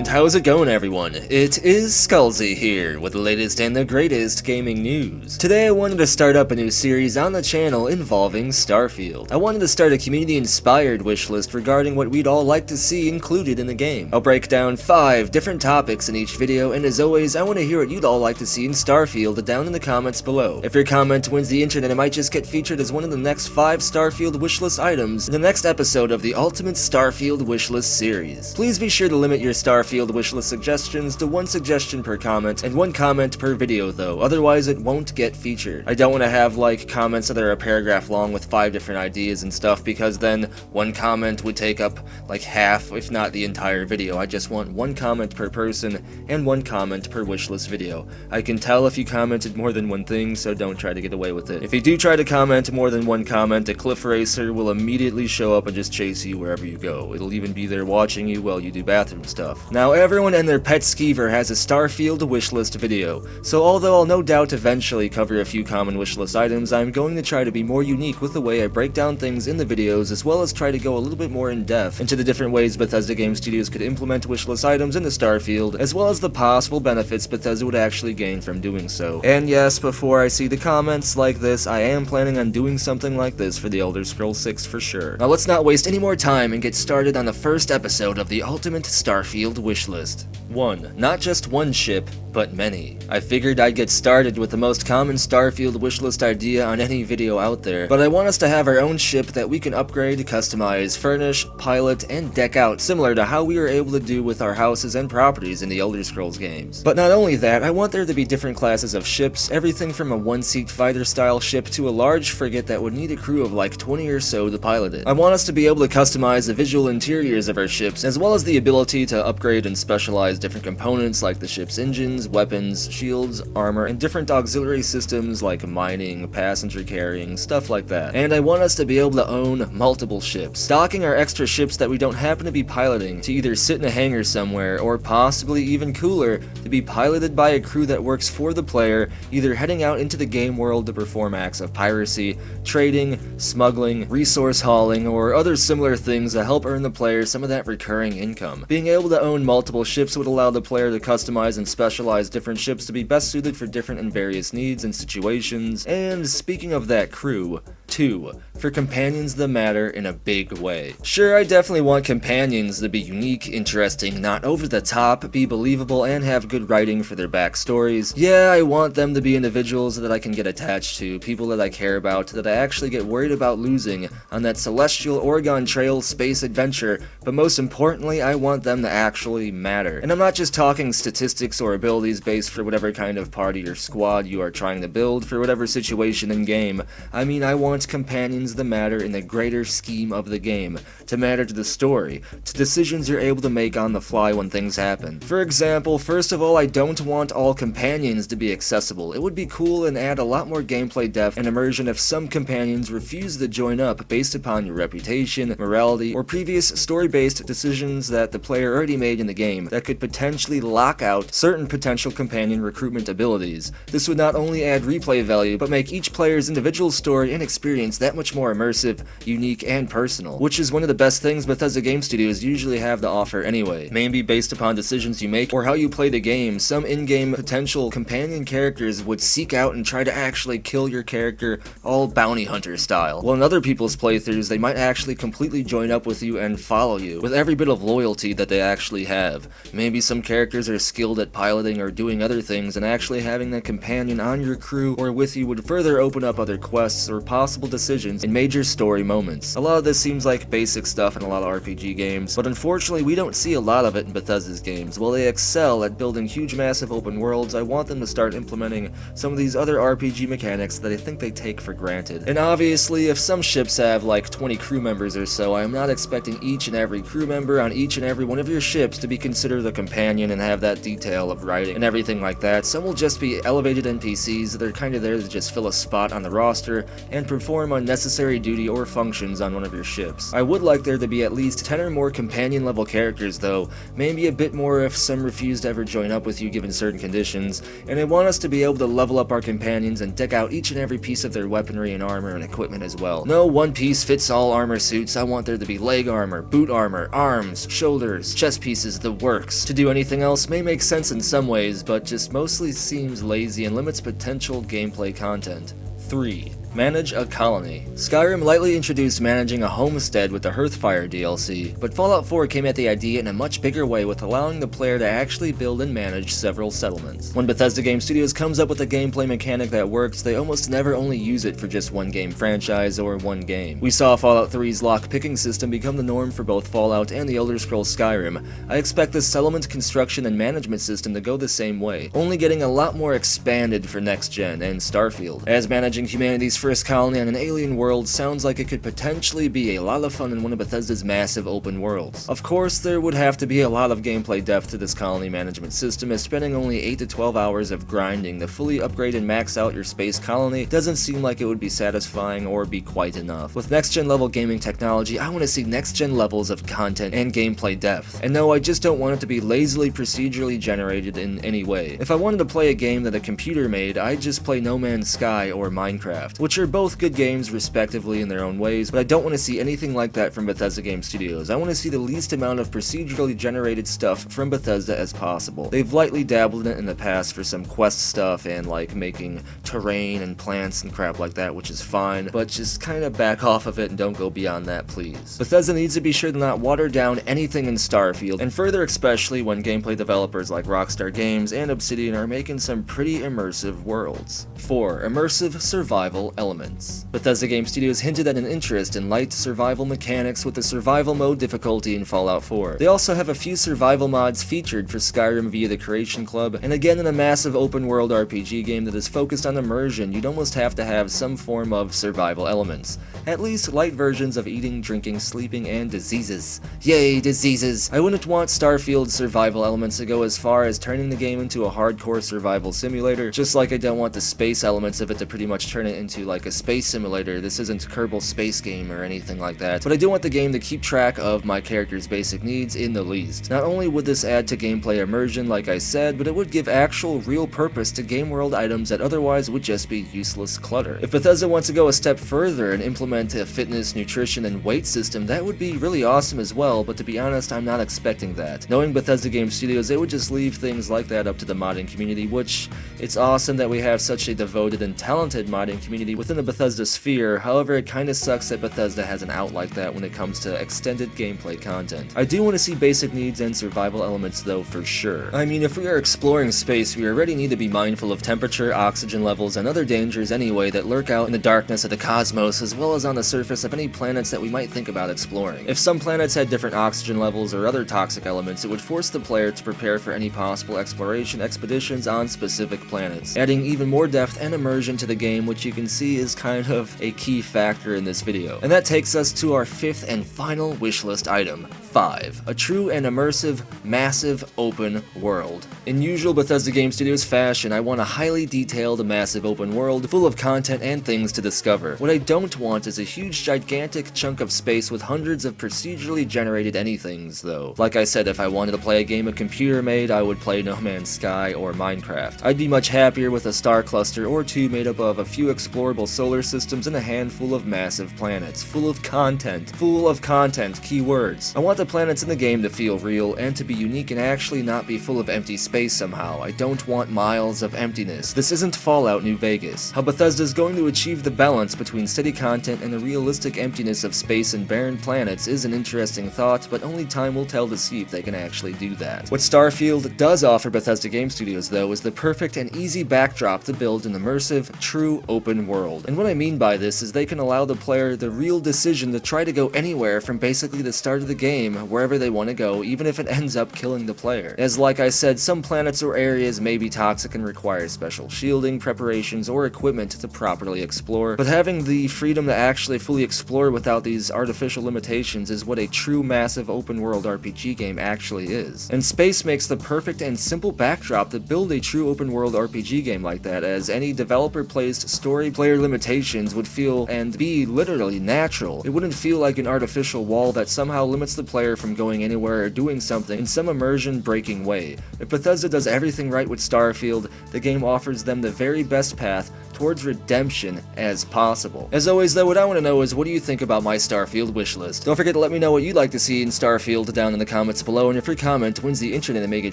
And how's it going, everyone? It is Skullzi here with the latest and the greatest gaming news. Today I wanted to start up a new series on the channel involving Starfield. I wanted to start a community-inspired wishlist regarding what we'd all like to see included in the game. I'll break down 5 different topics in each video, and as always, I want to hear what you'd all like to see in Starfield down in the comments below. If your comment wins the internet, it might just get featured as one of the next 5 Starfield wishlist items in the next episode of the Ultimate Starfield Wishlist series. Please be sure to limit your Starfield wishlist suggestions to 1 suggestion per comment and 1 comment per video though, otherwise it won't get featured. I don't want to have like comments that are a paragraph long with 5 different ideas and stuff, because then 1 comment would take up like half if not the entire video. I just want 1 comment per person and 1 comment per wishlist video. I can tell if you commented more than 1 thing, so don't try to get away with it. If you do try to comment more than 1 comment, a cliff racer will immediately show up and just chase you wherever you go. It'll even be there watching you while you do bathroom stuff. Now everyone and their pet skeever has a Starfield wishlist video, so although I'll no doubt eventually cover a few common wishlist items, I'm going to try to be more unique with the way I break down things in the videos, as well as try to go a little bit more in depth into the different ways Bethesda Game Studios could implement wishlist items into Starfield, as well as the possible benefits Bethesda would actually gain from doing so. And yes, before I see the comments like this, I am planning on doing something like this for the Elder Scrolls 6 for sure. Now let's not waste any more time and get started on the first episode of the Ultimate Starfield Wishlist. 1. Not just 1 ship, but many. I figured I'd get started with the most common Starfield wishlist idea on any video out there, but I want us to have our own ship that we can upgrade, customize, furnish, pilot, and deck out, similar to how we were able to do with our houses and properties in the Elder Scrolls games. But not only that, I want there to be different classes of ships, everything from a 1-seat fighter-style ship to a large frigate that would need a crew of like 20 or so to pilot it. I want us to be able to customize the visual interiors of our ships, as well as the ability to upgrade and specialize different components like the ship's engines, weapons, shields, armor, and different auxiliary systems like mining, passenger carrying, stuff like that. And I want us to be able to own multiple ships, docking our extra ships that we don't happen to be piloting to either sit in a hangar somewhere, or possibly even cooler, to be piloted by a crew that works for the player, either heading out into the game world to perform acts of piracy, trading, smuggling, resource hauling, or other similar things that help earn the player some of that recurring income. Being able to own multiple ships would allow the player to customize and specialize different ships to be best suited for different and various needs and situations. And speaking of that crew, 2. For companions that matter in a big way. Sure, I definitely want companions to be unique, interesting, not over the top, be believable, and have good writing for their backstories. Yeah, I want them to be individuals that I can get attached to, people that I care about, that I actually get worried about losing on that celestial Oregon Trail space adventure, but most importantly, I want them to actually matter. And I'm not just talking statistics or abilities based for whatever kind of party or squad you are trying to build for whatever situation in game. I mean, I want companions that matter in the greater scheme of the game, to matter to the story, to decisions you're able to make on the fly when things happen. For example, first of all, I don't want all companions to be accessible. It would be cool and add a lot more gameplay depth and immersion if some companions refuse to join up based upon your reputation, morality, or previous story-based decisions that the player already made in the game that could potentially lock out certain potential companion recruitment abilities. This would not only add replay value, but make each player's individual story and experience that much more immersive, unique, and personal, which is one of the best things Bethesda Game Studios usually have to offer anyway. Maybe based upon decisions you make or how you play the game, some in-game potential companion characters would seek out and try to actually kill your character all bounty hunter style, while in other people's playthroughs they might actually completely join up with you and follow you, with every bit of loyalty that they actually have. Maybe some characters are skilled at piloting or doing other things, and actually having that companion on your crew or with you would further open up other quests or possible decisions in major story moments. A lot of this seems like basic stuff in a lot of RPG games, but unfortunately we don't see a lot of it in Bethesda's games. While they excel at building huge massive open worlds, I want them to start implementing some of these other RPG mechanics that I think they take for granted. And obviously, if some ships have like 20 crew members or so, I am not expecting each and every crew member on each and every one of your ships to be considered a companion and have that detail of writing and everything like that. Some will just be elevated NPCs that are kind of there to just fill a spot on the roster and provide perform unnecessary duty or functions on one of your ships. I would like there to be at least 10 or more companion level characters though, maybe a bit more if some refuse to ever join up with you given certain conditions, and I want us to be able to level up our companions and deck out each and every piece of their weaponry and armor and equipment as well. No one piece fits all armor suits. I want there to be leg armor, boot armor, arms, shoulders, chest pieces, the works. To do anything else may make sense in some ways, but just mostly seems lazy and limits potential gameplay content. 3. Manage a colony. Skyrim lightly introduced managing a homestead with the Hearthfire DLC, but Fallout 4 came at the idea in a much bigger way with allowing the player to actually build and manage several settlements. When Bethesda Game Studios comes up with a gameplay mechanic that works, they almost never only use it for just one game franchise or one game. We saw Fallout 3's lock-picking system become the norm for both Fallout and the Elder Scrolls Skyrim. I expect the settlement construction and management system to go the same way, only getting a lot more expanded for next gen and Starfield. As managing humanity's first colony on an alien world sounds like it could potentially be a lot of fun in one of Bethesda's massive open worlds. Of course, there would have to be a lot of gameplay depth to this colony management system, as spending only 8 to 12 hours of grinding to fully upgrade and max out your space colony doesn't seem like it would be satisfying or be quite enough. With next-gen level gaming technology, I want to see next-gen levels of content and gameplay depth. And no, I just don't want it to be lazily procedurally generated in any way. If I wanted to play a game that a computer made, I'd just play No Man's Sky or Minecraft, which are both good games respectively in their own ways, but I don't want to see anything like that from Bethesda Game Studios. I want to see the least amount of procedurally generated stuff from Bethesda as possible. They've lightly dabbled in it in the past for some quest stuff and like making terrain and plants and crap like that, which is fine, but just kind of back off of it and don't go beyond that, please. Bethesda needs to be sure to not water down anything in Starfield, and further especially when gameplay developers like Rockstar Games and Obsidian are making some pretty immersive worlds. 4. Immersive survival elements. Bethesda Game Studios hinted at an interest in light survival mechanics with the survival mode difficulty in Fallout 4. They also have a few survival mods featured for Skyrim via the Creation Club, and again in a massive open world RPG game that is focused on immersion, you'd almost have to have some form of survival elements. At least light versions of eating, drinking, sleeping, and diseases. Yay, diseases! I wouldn't want Starfield's survival elements to go as far as turning the game into a hardcore survival simulator, just like I don't want the space elements of it to pretty much turn it into like a space simulator. This isn't Kerbal Space Game or anything like that, but I do want the game to keep track of my character's basic needs in the least. Not only would this add to gameplay immersion like I said, but it would give actual real purpose to game world items that otherwise would just be useless clutter. If Bethesda wants to go a step further and implement a fitness, nutrition, and weight system, that would be really awesome as well, but to be honest, I'm not expecting that. Knowing Bethesda Game Studios, they would just leave things like that up to the modding community, which it's awesome that we have such a devoted and talented modding community within the Bethesda sphere. However, it kinda sucks that Bethesda has an out like that when it comes to extended gameplay content. I do want to see basic needs and survival elements though, for sure. I mean, if we are exploring space, we already need to be mindful of temperature, oxygen levels, and other dangers anyway that lurk out in the darkness of the cosmos, as well as on the surface of any planets that we might think about exploring. If some planets had different oxygen levels or other toxic elements, it would force the player to prepare for any possible exploration expeditions on specific planets, adding even more depth and immersion to the game, which you can see is kind of a key factor in this video. And that takes us to our 5th and final wishlist item. 5. A true and immersive, massive open world. In usual Bethesda Game Studios fashion, I want a highly detailed, massive open world full of content and things to discover. What I don't want is a huge, gigantic chunk of space with hundreds of procedurally generated anythings, though. Like I said, if I wanted to play a game a computer made, I would play No Man's Sky or Minecraft. I'd be much happier with a star cluster or two made up of a few explorable solar systems and a handful of massive planets, full of content, keywords. I want the planets in the game to feel real and to be unique and actually not be full of empty space somehow. I don't want miles of emptiness. This isn't Fallout New Vegas. How Bethesda is going to achieve the balance between steady content and the realistic emptiness of space and barren planets is an interesting thought, but only time will tell to see if they can actually do that. What Starfield does offer Bethesda Game Studios though is the perfect and easy backdrop to build an immersive, true open world. And what I mean by this is they can allow the player the real decision to try to go anywhere from basically the start of the game game wherever they want to go, even if it ends up killing the player. As like I said, some planets or areas may be toxic and require special shielding, preparations, or equipment to properly explore, but having the freedom to actually fully explore without these artificial limitations is what a true massive open world RPG game actually is. And space makes the perfect and simple backdrop to build a true open world RPG game like that, as any developer-placed story player limitations would feel and be literally natural. It wouldn't feel like an artificial wall that somehow limits the player from going anywhere or doing something in some immersion-breaking way. If Bethesda does everything right with Starfield, the game offers them the very best path towards redemption as possible. As always though, what I want to know is, what do you think about my Starfield wishlist? Don't forget to let me know what you'd like to see in Starfield down in the comments below, and if your comment wins the internet and may get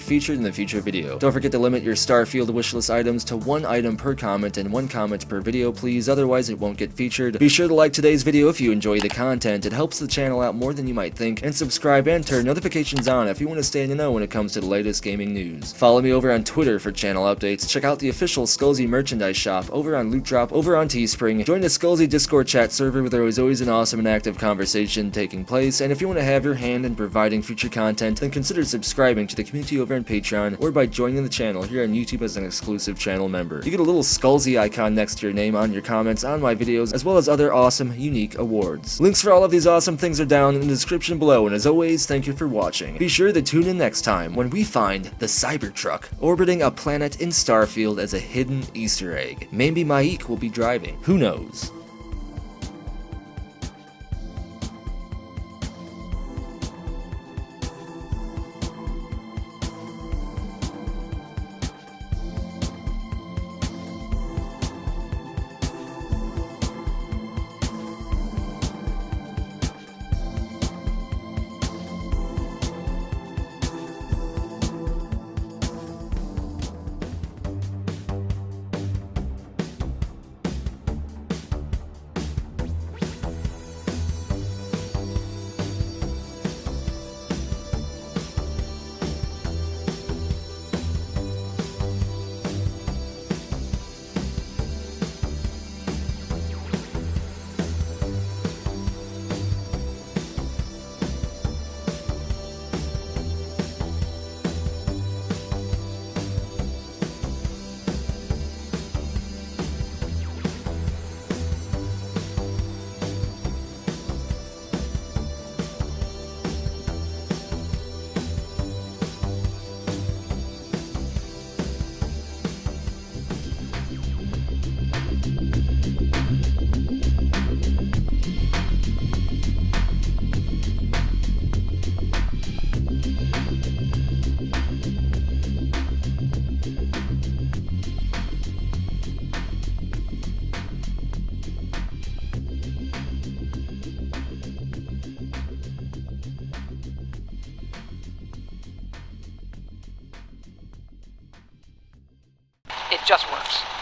featured in the future video. Don't forget to limit your Starfield wishlist items to 1 item per comment and 1 comment per video please, otherwise it won't get featured. Be sure to like today's video if you enjoy the content, it helps the channel out more than you might think, and subscribe and turn notifications on if you want to stay in the know when it comes to the latest gaming news. Follow me over on Twitter for channel updates, check out the official Skullzi merchandise shop over on Loot Drop, over on Teespring, join the Skullzi Discord chat server where there is always an awesome and active conversation taking place, and if you want to have your hand in providing future content, then consider subscribing to the community over on Patreon, or by joining the channel here on YouTube as an exclusive channel member. You get a little Skullzi icon next to your name on your comments on my videos, as well as other awesome, unique awards. Links for all of these awesome things are down in the description below, and as always, thank you for watching. Be sure to tune in next time when we find the Cybertruck orbiting a planet in Starfield as a hidden Easter egg. Maybe Maik will be driving. Who knows? It just works.